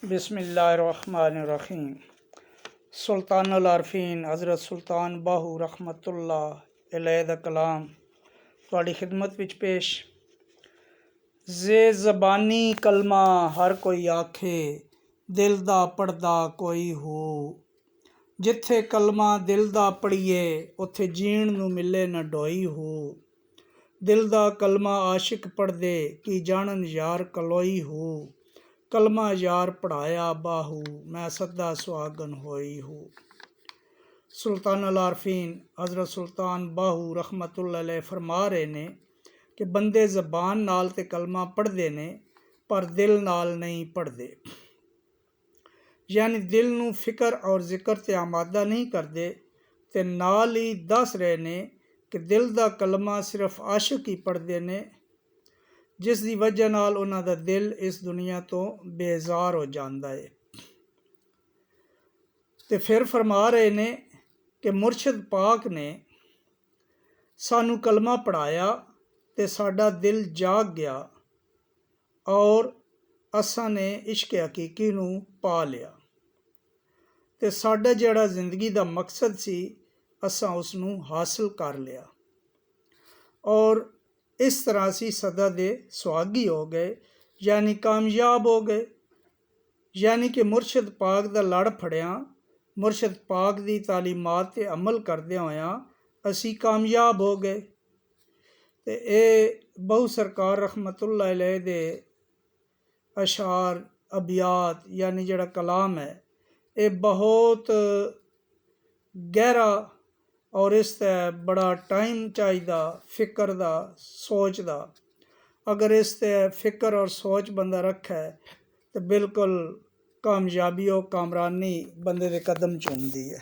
बिस्मिल्लाहिर्रहमानिर्रहीम। सुल्तानुल आरफीन हज़रत सुल्तान बाहू रहमतुल्लाह अलैह दा कलाम तुहाडी खिदमत विच पेश। जे ज़बानी कलमा हर कोई आखे, दिल दा पढ़दा कोई हो। जिथे कलमा दिल दा पढ़ीए, उत्थे जीण नूं मिले ना ढोई हो। दिल दा कलमा आशिक पढ़दे, की जानन यार कलोई हो। कलमा यार पढ़ाया बाहू, मैं सदा सुहागन होई हो। सुल्तानुल आरफीन हज़रत सुल्तान बाहू रहमतुल्लाह अलैह फरमा रहे ने कि बंदे ज़बान नाल ते कलमा पढ़ते ने, पर दिल नाल नहीं पढ़ते। यानी दिल नूं फिक्र और जिक्र ते आमादा नहीं करते। ते नाल ही दस रहे ने कि दिल दा कलमा सिर्फ आशिक ही पढ़ते ने, जिस दी वजह नाल उन्हां दा दिल इस दुनिया तो बेजार हो जाता है। ते फिर फरमा रहे ने कि मुर्शद पाक ने सानू कलमा पढ़ाया ते साडा दिल जाग गया और असां ने इश्क हकीकी नूं पा लिया। ते साडा जिहड़ा जिंदगी दा मकसद सी, असां उसनूं हासिल कर लिया और इस तरह असी सदा दे सुहागी हो गए, यानी कामयाब हो गए। यानी कि मुर्शद पाक दा लड़ फड़िया, मुर्शद पाक दी तालीमात ते अमल करदे होया असी कामयाब हो गए। ते ये बहु सरकार रहमतुल्लाह अलैह दे अशार अबियात यानी जड़ा कलाम है, ये बहुत गहरा और इस ते बड़ा टाइम चाहिदा फिक्र दा, सोच दा। अगर इस ते फिक्र और सोच बंदा रखे तो बिल्कुल कामयाबी और कामरानी बंदे दे कदम चूमदी है।